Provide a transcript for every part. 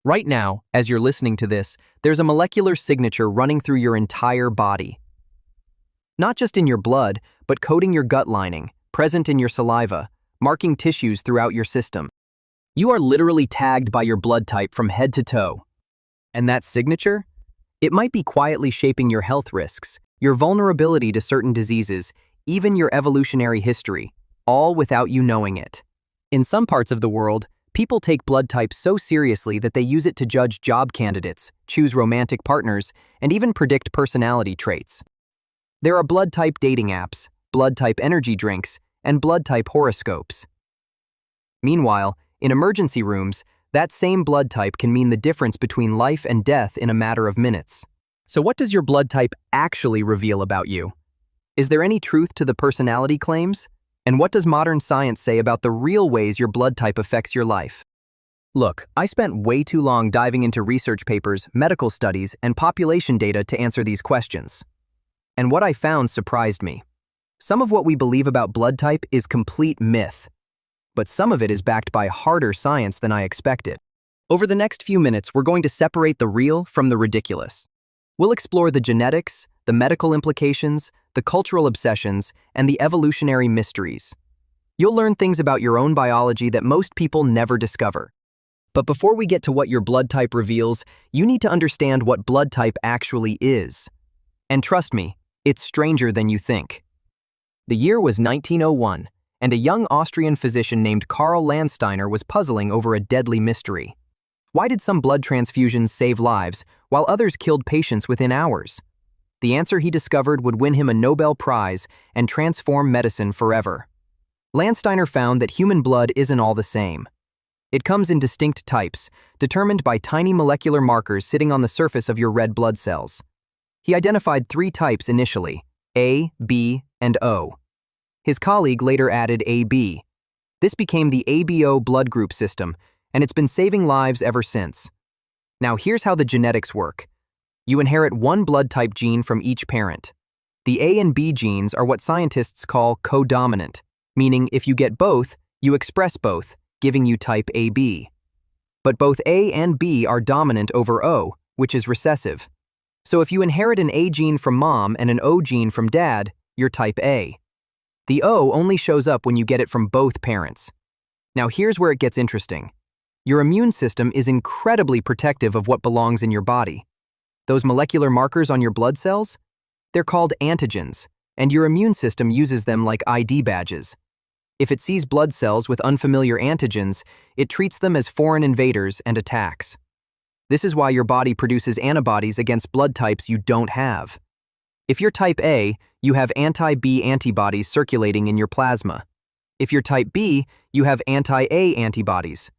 Right now, as you're listening to this, there's a molecular signature running through your entire body. Not just in your blood, but coating your gut lining, present in your saliva, marking tissues throughout your system. You are literally tagged by your blood type from head to toe. And that signature? It might be quietly shaping your health risks, your vulnerability to certain diseases, even your evolutionary history, all without you knowing it. In some parts of the world, people take blood type so seriously that they use it to judge job candidates, choose romantic partners, and even predict personality traits. There are blood type dating apps, blood type energy drinks, and blood type horoscopes. Meanwhile, in emergency rooms, that same blood type can mean the difference between life and death in a matter of minutes. So what does your blood type actually reveal about you? Is there any truth to the personality claims? And what does modern science say about the real ways your blood type affects your life? Look, I spent way too long diving into research papers, medical studies, and population data to answer these questions. And what I found surprised me. Some of what we believe about blood type is complete myth, but some of it is backed by harder science than I expected. Over the next few minutes, we're going to separate the real from the ridiculous. We'll explore the genetics, the medical implications, the cultural obsessions, and the evolutionary mysteries. You'll learn things about your own biology that most people never discover. But before we get to what your blood type reveals, you need to understand what blood type actually is. And trust me, it's stranger than you think. The year was 1901, and a young Austrian physician named Karl Landsteiner was puzzling over a deadly mystery. Why did some blood transfusions save lives, while others killed patients within hours? The answer he discovered would win him a Nobel Prize and transform medicine forever. Landsteiner found that human blood isn't all the same. It comes in distinct types, determined by tiny molecular markers sitting on the surface of your red blood cells. He identified 3 types initially: A, B, and O. His colleague later added AB. This became the ABO blood group system, and it's been saving lives ever since. Now here's how the genetics work. You inherit one blood type gene from each parent. The A and B genes are what scientists call codominant, meaning if you get both, you express both, giving you type AB. But both A and B are dominant over O, which is recessive. So if you inherit an A gene from mom and an O gene from dad, you're type A. The O only shows up when you get it from both parents. Now here's where it gets interesting. Your immune system is incredibly protective of what belongs in your body. Those molecular markers on your blood cells? They're called antigens, and your immune system uses them like ID badges. If it sees blood cells with unfamiliar antigens, it treats them as foreign invaders and attacks. This is why your body produces antibodies against blood types you don't have. If you're type A, you have anti-B antibodies circulating in your plasma. If you're type B, you have anti-A antibodies.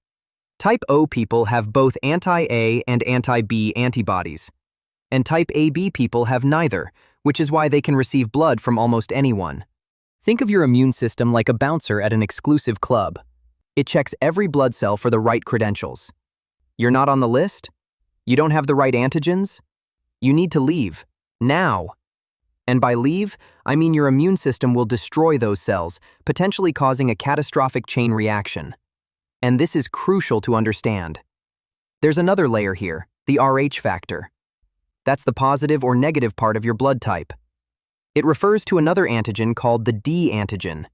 Type O people have both anti-A and anti-B antibodies. And type AB people have neither, which is why they can receive blood from almost anyone. Think of your immune system like a bouncer at an exclusive club. It checks every blood cell for the right credentials. You're not on the list? You don't have the right antigens? You need to leave. Now. And by leave, I mean your immune system will destroy those cells, potentially causing a catastrophic chain reaction. And this is crucial to understand. There's another layer here, the Rh factor. That's the positive or negative part of your blood type. It refers to another antigen called the D antigen.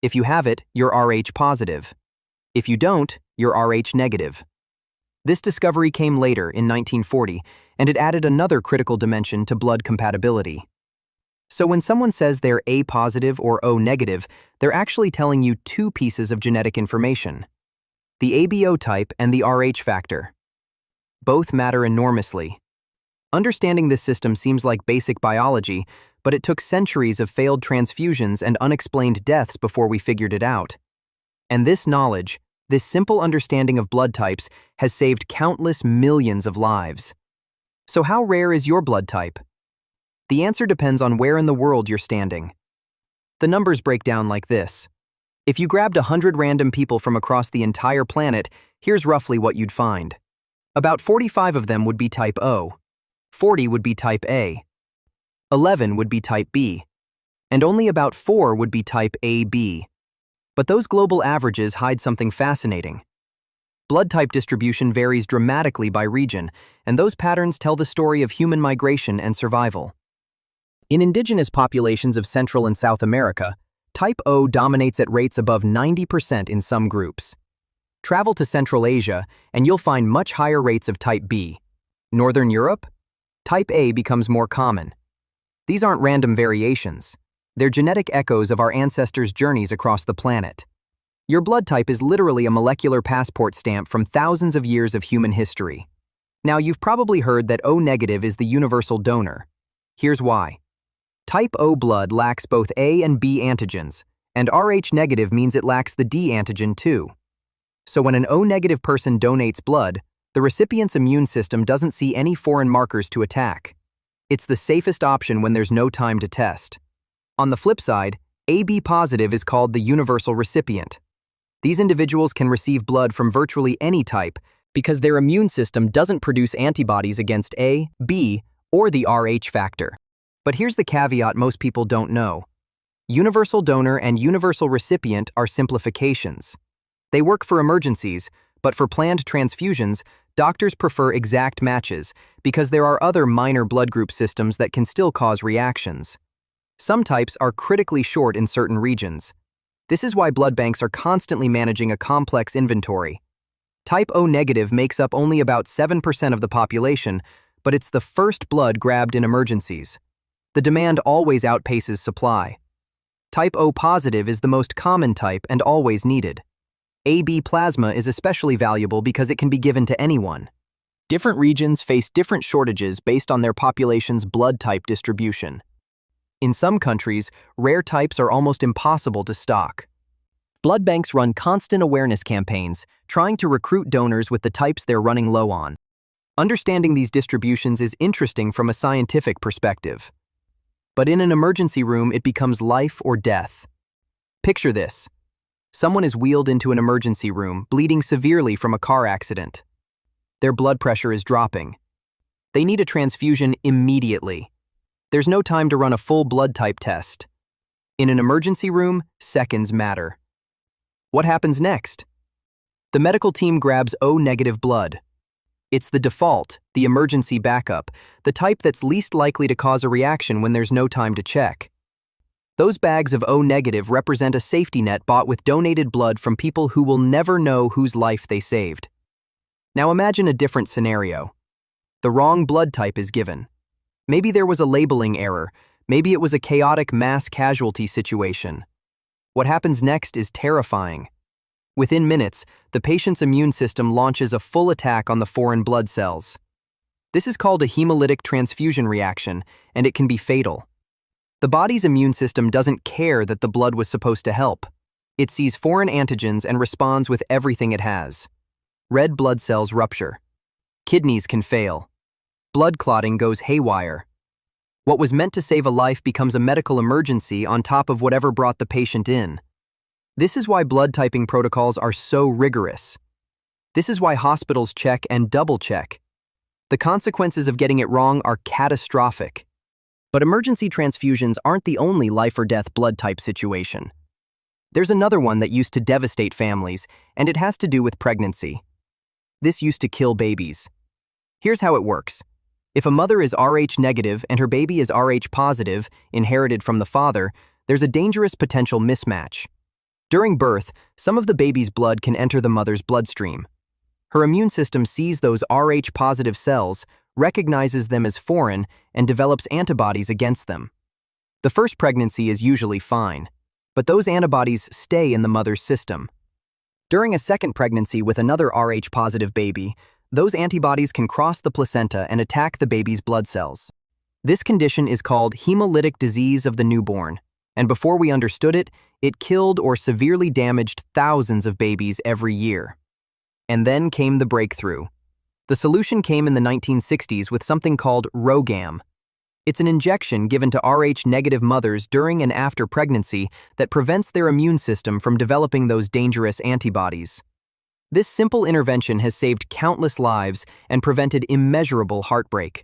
If you have it, you're Rh positive. If you don't, you're Rh negative. This discovery came later in 1940, and it added another critical dimension to blood compatibility. So when someone says they're A positive or O negative, they're actually telling you 2 pieces of genetic information: the ABO type and the Rh factor. Both matter enormously. Understanding this system seems like basic biology, but it took centuries of failed transfusions and unexplained deaths before we figured it out. And this knowledge, this simple understanding of blood types, has saved countless millions of lives. So how rare is your blood type? The answer depends on where in the world you're standing. The numbers break down like this. If you grabbed 100 random people from across the entire planet, here's roughly what you'd find. About 45 of them would be type O, 40 would be type A, 11 would be type B, and only about 4 would be type AB. But those global averages hide something fascinating. Blood type distribution varies dramatically by region, and those patterns tell the story of human migration and survival. In indigenous populations of Central and South America, type O dominates at rates above 90% in some groups. Travel to Central Asia, and you'll find much higher rates of type B. Northern Europe? Type A becomes more common. These aren't random variations. They're genetic echoes of our ancestors' journeys across the planet. Your blood type is literally a molecular passport stamp from thousands of years of human history. Now, you've probably heard that O negative is the universal donor. Here's why. Type O blood lacks both A and B antigens, and Rh negative means it lacks the D antigen too. So when an O negative person donates blood, the recipient's immune system doesn't see any foreign markers to attack. It's the safest option when there's no time to test. On the flip side, AB positive is called the universal recipient. These individuals can receive blood from virtually any type because their immune system doesn't produce antibodies against A, B, or the Rh factor. But here's the caveat most people don't know. Universal donor and universal recipient are simplifications. They work for emergencies, but for planned transfusions, doctors prefer exact matches because there are other minor blood group systems that can still cause reactions. Some types are critically short in certain regions. This is why blood banks are constantly managing a complex inventory. Type O negative makes up only about 7% of the population, but it's the first blood grabbed in emergencies. The demand always outpaces supply. Type O positive is the most common type and always needed. AB plasma is especially valuable because it can be given to anyone. Different regions face different shortages based on their population's blood type distribution. In some countries, rare types are almost impossible to stock. Blood banks run constant awareness campaigns, trying to recruit donors with the types they're running low on. Understanding these distributions is interesting from a scientific perspective. But in an emergency room, it becomes life or death. Picture this. Someone is wheeled into an emergency room, bleeding severely from a car accident. Their blood pressure is dropping. They need a transfusion immediately. There's no time to run a full blood type test. In an emergency room, seconds matter. What happens next? The medical team grabs O negative blood. It's the default, the emergency backup, the type that's least likely to cause a reaction when there's no time to check. Those bags of O negative represent a safety net bought with donated blood from people who will never know whose life they saved. Now imagine a different scenario. The wrong blood type is given. Maybe there was a labeling error. Maybe it was a chaotic mass casualty situation. What happens next is terrifying. Within minutes, the patient's immune system launches a full attack on the foreign blood cells. This is called a hemolytic transfusion reaction, and it can be fatal. The body's immune system doesn't care that the blood was supposed to help. It sees foreign antigens and responds with everything it has. Red blood cells rupture. Kidneys can fail. Blood clotting goes haywire. What was meant to save a life becomes a medical emergency on top of whatever brought the patient in. This is why blood typing protocols are so rigorous. This is why hospitals check and double-check. The consequences of getting it wrong are catastrophic. But emergency transfusions aren't the only life-or-death blood type situation. There's another one that used to devastate families, and it has to do with pregnancy. This used to kill babies. Here's how it works. If a mother is Rh negative and her baby is Rh positive, inherited from the father, there's a dangerous potential mismatch. During birth, some of the baby's blood can enter the mother's bloodstream. Her immune system sees those Rh positive cells, recognizes them as foreign, and develops antibodies against them. The first pregnancy is usually fine, but those antibodies stay in the mother's system. During a second pregnancy with another Rh positive baby, those antibodies can cross the placenta and attack the baby's blood cells. This condition is called hemolytic disease of the newborn, and before we understood it, it killed or severely damaged thousands of babies every year. And then came the breakthrough. The solution came in the 1960s with something called RhoGAM. It's an injection given to Rh negative mothers during and after pregnancy that prevents their immune system from developing those dangerous antibodies. This simple intervention has saved countless lives and prevented immeasurable heartbreak.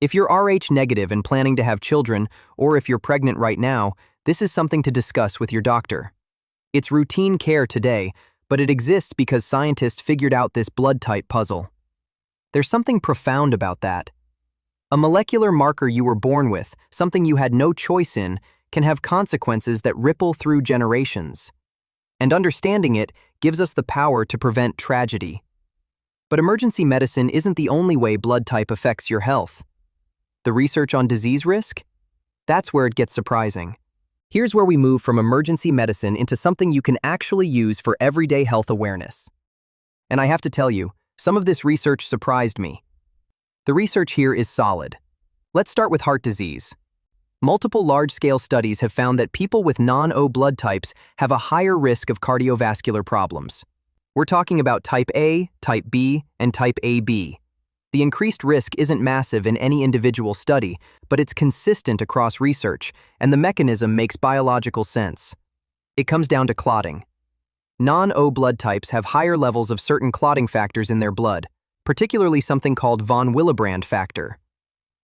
If you're Rh negative and planning to have children, or if you're pregnant right now, this is something to discuss with your doctor. It's routine care today, but it exists because scientists figured out this blood type puzzle. There's something profound about that. A molecular marker you were born with, something you had no choice in, can have consequences that ripple through generations. And understanding it gives us the power to prevent tragedy. But emergency medicine isn't the only way blood type affects your health. The research on disease risk? That's where it gets surprising. Here's where we move from emergency medicine into something you can actually use for everyday health awareness. And I have to tell you, some of this research surprised me. The research here is solid. Let's start with heart disease. Multiple large-scale studies have found that people with non-O blood types have a higher risk of cardiovascular problems. We're talking about type A, type B, and type AB. The increased risk isn't massive in any individual study, but it's consistent across research, and the mechanism makes biological sense. It comes down to clotting. Non-O blood types have higher levels of certain clotting factors in their blood, particularly something called von Willebrand factor.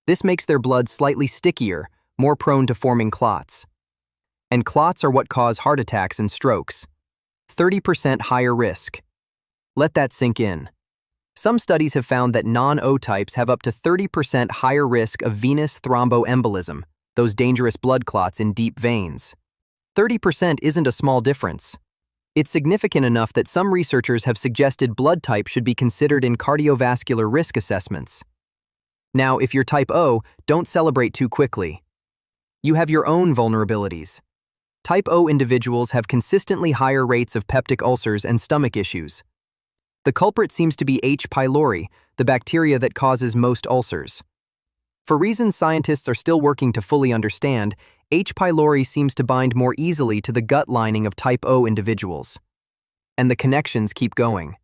This makes their blood slightly stickier, more prone to forming clots. And clots are what cause heart attacks and strokes. 30% higher risk. Let that sink in. Some studies have found that non-O types have up to 30% higher risk of venous thromboembolism, those dangerous blood clots in deep veins. 30% isn't a small difference. It's significant enough that some researchers have suggested blood type should be considered in cardiovascular risk assessments. Now, if you're type O, don't celebrate too quickly. You have your own vulnerabilities. Type O individuals have consistently higher rates of peptic ulcers and stomach issues. The culprit seems to be H. pylori, the bacteria that causes most ulcers. For reasons scientists are still working to fully understand, H. pylori seems to bind more easily to the gut lining of type O individuals. And the connections keep going.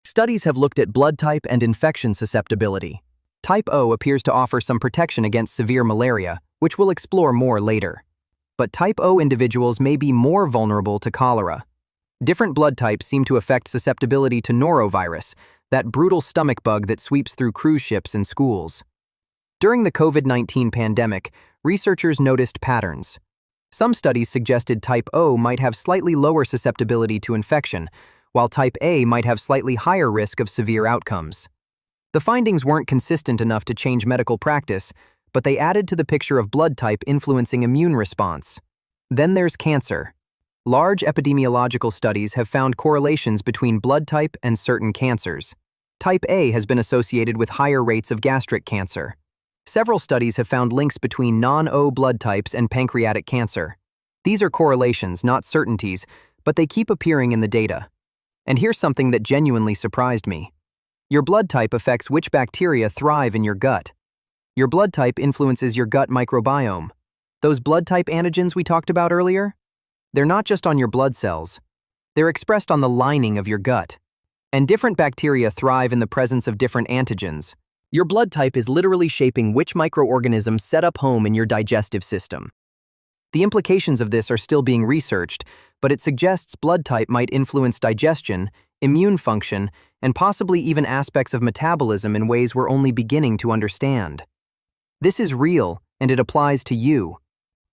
Studies have looked at blood type and infection susceptibility. Type O appears to offer some protection against severe malaria, which we'll explore more later. But type O individuals may be more vulnerable to cholera. Different blood types seem to affect susceptibility to norovirus, that brutal stomach bug that sweeps through cruise ships and schools. During the COVID-19 pandemic, researchers noticed patterns. Some studies suggested type O might have slightly lower susceptibility to infection, while type A might have slightly higher risk of severe outcomes. The findings weren't consistent enough to change medical practice, but they added to the picture of blood type influencing immune response. Then there's cancer. Large epidemiological studies have found correlations between blood type and certain cancers. Type A has been associated with higher rates of gastric cancer. Several studies have found links between non-O blood types and pancreatic cancer. These are correlations, not certainties, but they keep appearing in the data. And here's something that genuinely surprised me. Your blood type affects which bacteria thrive in your gut. Your blood type influences your gut microbiome. Those blood type antigens we talked about earlier? They're not just on your blood cells. They're expressed on the lining of your gut. And different bacteria thrive in the presence of different antigens. Your blood type is literally shaping which microorganisms set up home in your digestive system. The implications of this are still being researched, but it suggests blood type might influence digestion, immune function, and possibly even aspects of metabolism in ways we're only beginning to understand. This is real, and it applies to you.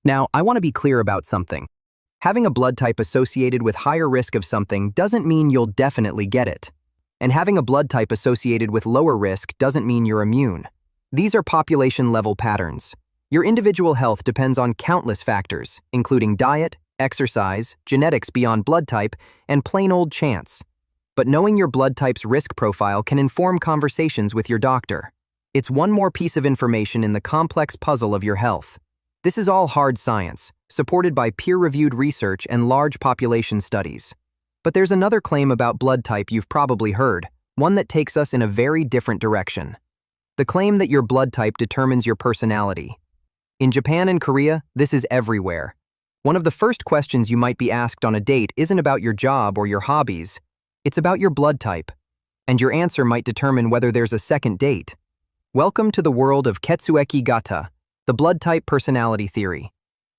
Now, I want to be clear about something. Having a blood type associated with higher risk of something doesn't mean you'll definitely get it. And having a blood type associated with lower risk doesn't mean you're immune. These are population-level patterns. Your individual health depends on countless factors, including diet, exercise, genetics beyond blood type, and plain old chance. But knowing your blood type's risk profile can inform conversations with your doctor. It's one more piece of information in the complex puzzle of your health. This is all hard science, supported by peer-reviewed research and large population studies. But there's another claim about blood type you've probably heard, one that takes us in a very different direction. The claim that your blood type determines your personality. In Japan and Korea, this is everywhere. One of the first questions you might be asked on a date isn't about your job or your hobbies. It's about your blood type. And your answer might determine whether there's a second date. Welcome to the world of Ketsueki Gata, the blood type personality theory.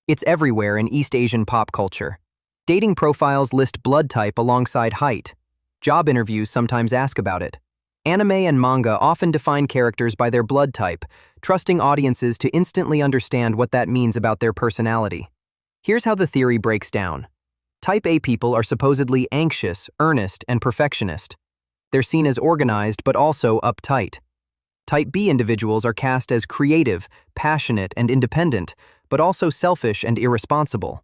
It's everywhere in East Asian pop culture. Dating profiles list blood type alongside height. Job interviews sometimes ask about it. Anime and manga often define characters by their blood type, trusting audiences to instantly understand what that means about their personality. Here's how the theory breaks down. Type A people are supposedly anxious, earnest, and perfectionist. They're seen as organized but also uptight. Type B individuals are cast as creative, passionate, and independent, but also selfish and irresponsible.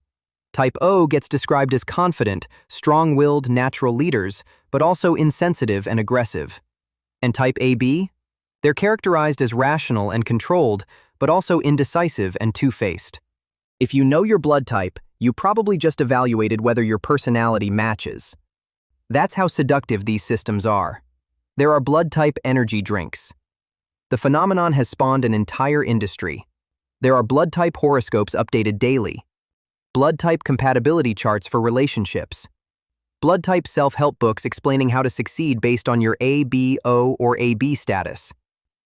Type O gets described as confident, strong-willed natural leaders, but also insensitive and aggressive. And Type AB? They're characterized as rational and controlled, but also indecisive and two-faced. If you know your blood type, you probably just evaluated whether your personality matches. That's how seductive these systems are. There are blood type energy drinks. The phenomenon has spawned an entire industry. There are blood type horoscopes updated daily. Blood type compatibility charts for relationships. Blood type self-help books explaining how to succeed based on your A, B, O, or AB status.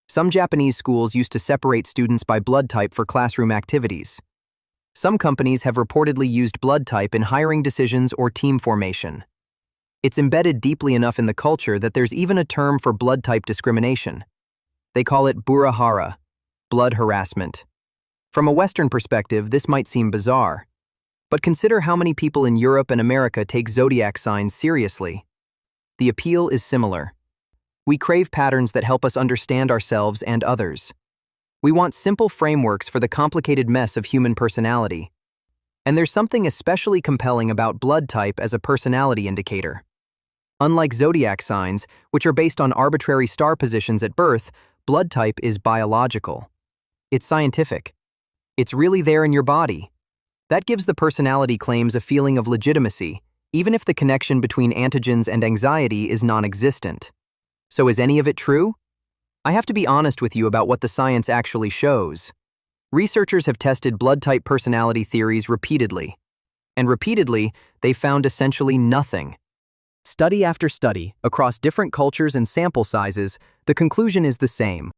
Some Japanese schools used to separate students by blood type for classroom activities. Some companies have reportedly used blood type in hiring decisions or team formation. It's embedded deeply enough in the culture that there's even a term for blood type discrimination. They call it burahara, blood harassment. From a Western perspective, this might seem bizarre. But consider how many people in Europe and America take zodiac signs seriously. The appeal is similar. We crave patterns that help us understand ourselves and others. We want simple frameworks for the complicated mess of human personality. And there's something especially compelling about blood type as a personality indicator. Unlike zodiac signs, which are based on arbitrary star positions at birth, blood type is biological. It's scientific. It's really there in your body. That gives the personality claims a feeling of legitimacy, even if the connection between antigens and anxiety is non-existent. So is any of it true? I have to be honest with you about what the science actually shows. Researchers have tested blood type personality theories repeatedly. And repeatedly, they found essentially nothing. Study after study, across different cultures and sample sizes, the conclusion is the same.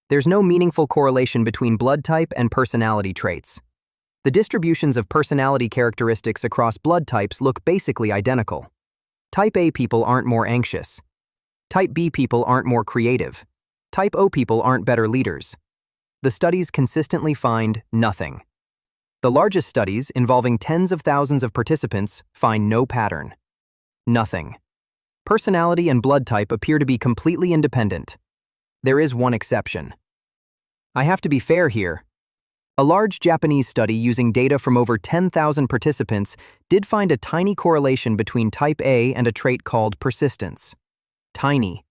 There's no meaningful correlation between blood type and personality traits. The distributions of personality characteristics across blood types look basically identical. Type A people aren't more anxious. Type B people aren't more creative. Type O people aren't better leaders. The studies consistently find nothing. The largest studies, involving tens of thousands of participants, find no pattern. Nothing. Personality and blood type appear to be completely independent. There is one exception. I have to be fair here. A large Japanese study using data from over 10,000 participants did find a tiny correlation between Type A and a trait called persistence. Tiny.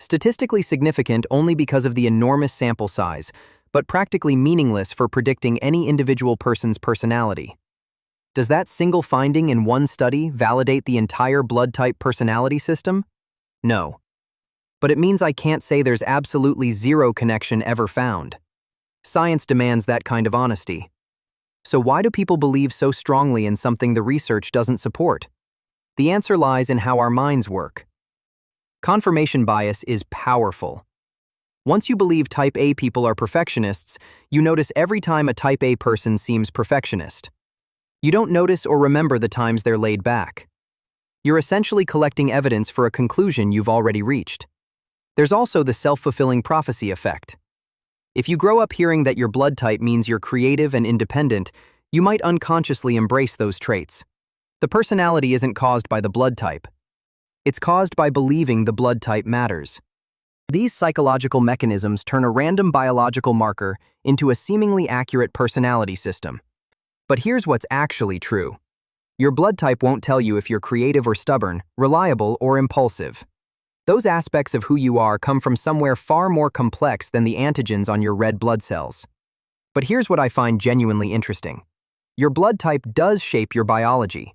Statistically significant only because of the enormous sample size, but practically meaningless for predicting any individual person's personality. Does that single finding in one study validate the entire blood type personality system? No. But it means I can't say there's absolutely zero connection ever found. Science demands that kind of honesty. So why do people believe so strongly in something the research doesn't support? The answer lies in how our minds work. Confirmation bias is powerful. Once you believe Type A people are perfectionists, you notice every time a Type A person seems perfectionist. You don't notice or remember the times they're laid back. You're essentially collecting evidence for a conclusion you've already reached. There's also the self-fulfilling prophecy effect. If you grow up hearing that your blood type means you're creative and independent, you might unconsciously embrace those traits. The personality isn't caused by the blood type. It's caused by believing the blood type matters. These psychological mechanisms turn a random biological marker into a seemingly accurate personality system. But here's what's actually true. Your blood type won't tell you if you're creative or stubborn, reliable or impulsive. Those aspects of who you are come from somewhere far more complex than the antigens on your red blood cells. But here's what I find genuinely interesting. Your blood type does shape your biology,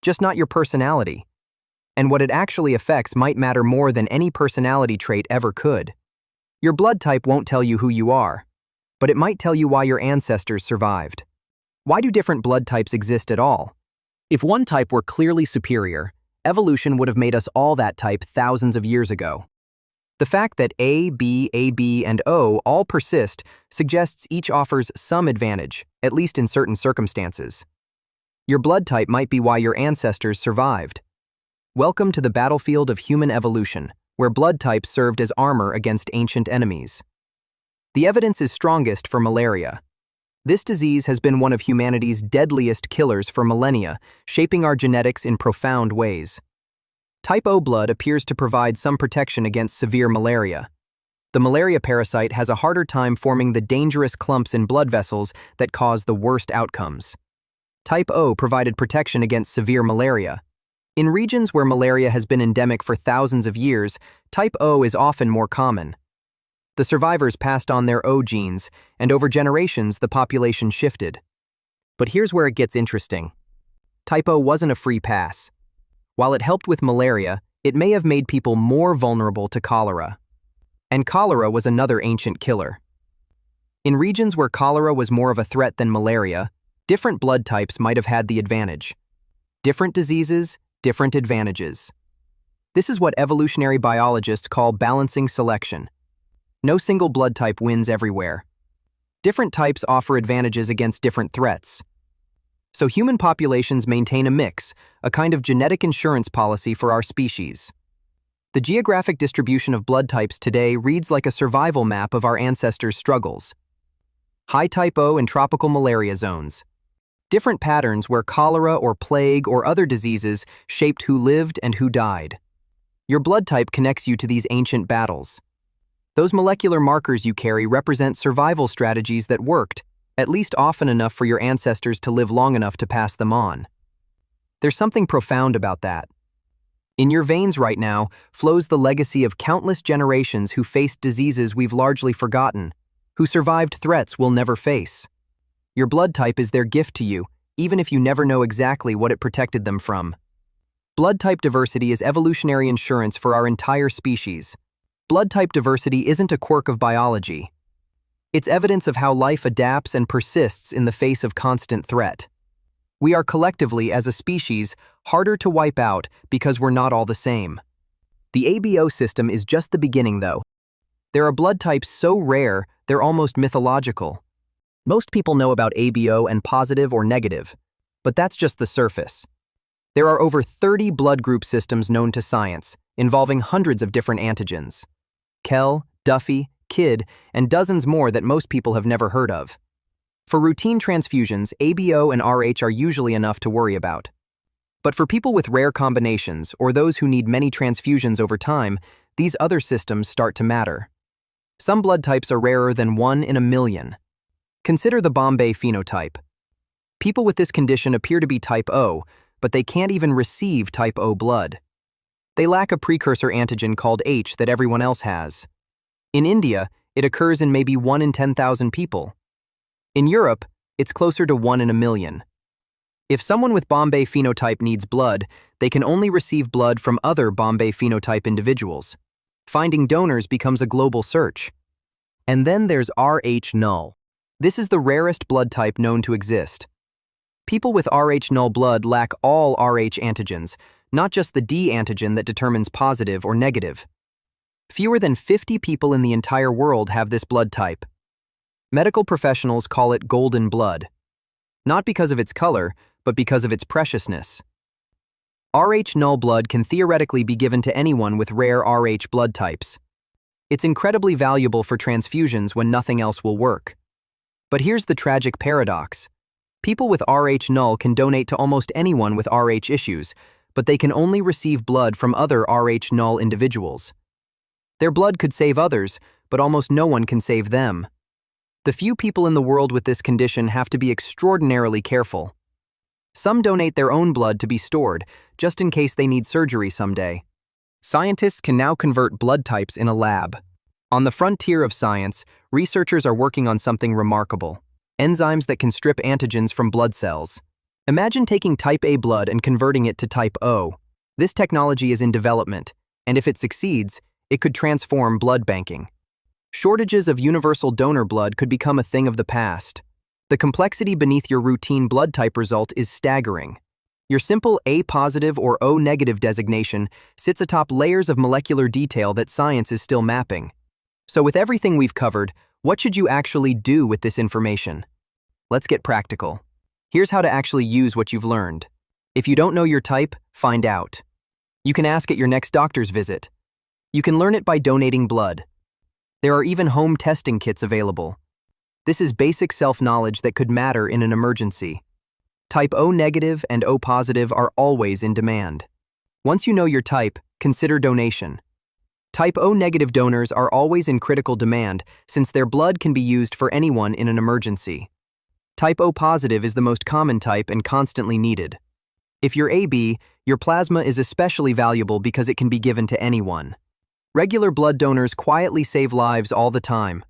just not your personality. And what it actually affects might matter more than any personality trait ever could. Your blood type won't tell you who you are, but it might tell you why your ancestors survived. Why do different blood types exist at all? If one type were clearly superior, evolution would have made us all that type thousands of years ago. The fact that A, B, AB, and O all persist suggests each offers some advantage, at least in certain circumstances. Your blood type might be why your ancestors survived. Welcome to the battlefield of human evolution, where blood types served as armor against ancient enemies. The evidence is strongest for malaria. This disease has been one of humanity's deadliest killers for millennia, shaping our genetics in profound ways. Type O blood appears to provide some protection against severe malaria. The malaria parasite has a harder time forming the dangerous clumps in blood vessels that cause the worst outcomes. Type O provided protection against severe malaria. In regions where malaria has been endemic for thousands of years, type O is often more common. The survivors passed on their O genes, and over generations the population shifted. But here's where it gets interesting. Type O wasn't a free pass. While it helped with malaria, it may have made people more vulnerable to cholera. And cholera was another ancient killer. In regions where cholera was more of a threat than malaria, different blood types might have had the advantage. Different diseases, different advantages. This is what evolutionary biologists call balancing selection. No single blood type wins everywhere. Different types offer advantages against different threats. So human populations maintain a mix, a kind of genetic insurance policy for our species. The geographic distribution of blood types today reads like a survival map of our ancestors' struggles. High type O and tropical malaria zones. Different patterns where cholera or plague or other diseases shaped who lived and who died. Your blood type connects you to these ancient battles. Those molecular markers you carry represent survival strategies that worked, at least often enough for your ancestors to live long enough to pass them on. There's something profound about that. In your veins right now flows the legacy of countless generations who faced diseases we've largely forgotten, who survived threats we'll never face. Your blood type is their gift to you, even if you never know exactly what it protected them from. Blood type diversity is evolutionary insurance for our entire species. Blood type diversity isn't a quirk of biology. It's evidence of how life adapts and persists in the face of constant threat. We are collectively, as a species, harder to wipe out because we're not all the same. The ABO system is just the beginning, though. There are blood types so rare, they're almost mythological. Most people know about ABO and positive or negative, but that's just the surface. There are over 30 blood group systems known to science, involving hundreds of different antigens. Kell, Duffy, Kidd, and dozens more that most people have never heard of. For routine transfusions, ABO and RH are usually enough to worry about. But for people with rare combinations or those who need many transfusions over time, these other systems start to matter. Some blood types are rarer than 1 in a million. Consider the Bombay phenotype. People with this condition appear to be type O, but they can't even receive type O blood. They lack a precursor antigen called H that everyone else has. In India, it occurs in maybe 1 in 10,000 people. In Europe, it's closer to 1 in a million. If someone with Bombay phenotype needs blood, they can only receive blood from other Bombay phenotype individuals. Finding donors becomes a global search. And then there's Rh null. This is the rarest blood type known to exist. People with Rh null blood lack all Rh antigens, not just the D antigen that determines positive or negative. Fewer than 50 people in the entire world have this blood type. Medical professionals call it golden blood. Not because of its color, but because of its preciousness. Rh null blood can theoretically be given to anyone with rare Rh blood types. It's incredibly valuable for transfusions when nothing else will work. But here's the tragic paradox. People with Rh null can donate to almost anyone with Rh issues, but they can only receive blood from other Rh null individuals. Their blood could save others, but almost no one can save them. The few people in the world with this condition have to be extraordinarily careful. Some donate their own blood to be stored, just in case they need surgery someday. Scientists can now convert blood types in a lab. On the frontier of science, researchers are working on something remarkable: enzymes that can strip antigens from blood cells. Imagine taking type A blood and converting it to type O. This technology is in development, and if it succeeds, it could transform blood banking. Shortages of universal donor blood could become a thing of the past. The complexity beneath your routine blood type result is staggering. Your simple A positive or O negative designation sits atop layers of molecular detail that science is still mapping. So with everything we've covered, what should you actually do with this information? Let's get practical. Here's how to actually use what you've learned. If you don't know your type, find out. You can ask at your next doctor's visit. You can learn it by donating blood. There are even home testing kits available. This is basic self-knowledge that could matter in an emergency. Type O negative and O positive are always in demand. Once you know your type, consider donation. Type O negative donors are always in critical demand since their blood can be used for anyone in an emergency. Type O positive is the most common type and constantly needed. If you're AB, your plasma is especially valuable because it can be given to anyone. Regular blood donors quietly save lives all the time.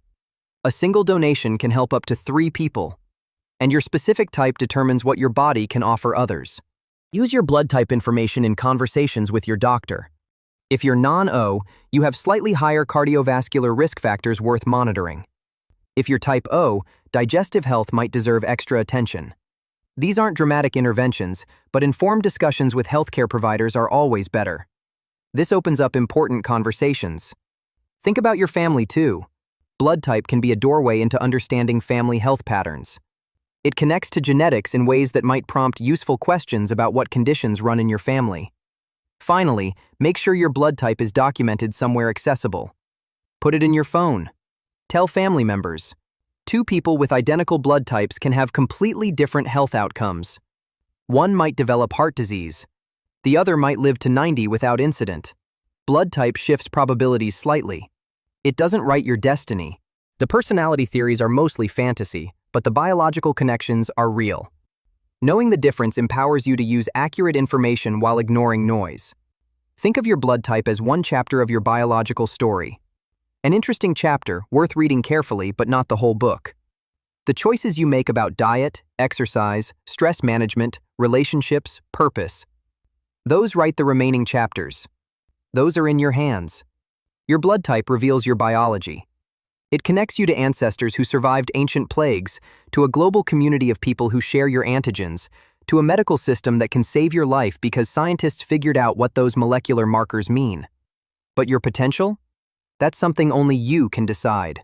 A single donation can help up to 3 people. And your specific type determines what your body can offer others. Use your blood type information in conversations with your doctor. If you're non-O, you have slightly higher cardiovascular risk factors worth monitoring. If you're type O, digestive health might deserve extra attention. These aren't dramatic interventions, but informed discussions with healthcare providers are always better. This opens up important conversations. Think about your family too. Blood type can be a doorway into understanding family health patterns. It connects to genetics in ways that might prompt useful questions about what conditions run in your family. Finally, make sure your blood type is documented somewhere accessible. Put it in your phone. Tell family members. 2 people with identical blood types can have completely different health outcomes. One might develop heart disease. The other might live to 90 without incident. Blood type shifts probabilities slightly. It doesn't write your destiny. The personality theories are mostly fantasy, but the biological connections are real. Knowing the difference empowers you to use accurate information while ignoring noise. Think of your blood type as one chapter of your biological story. An interesting chapter, worth reading carefully, but not the whole book. The choices you make about diet, exercise, stress management, relationships, purpose, those write the remaining chapters. Those are in your hands. Your blood type reveals your biology. It connects you to ancestors who survived ancient plagues, to a global community of people who share your antigens, to a medical system that can save your life because scientists figured out what those molecular markers mean. But your potential? That's something only you can decide.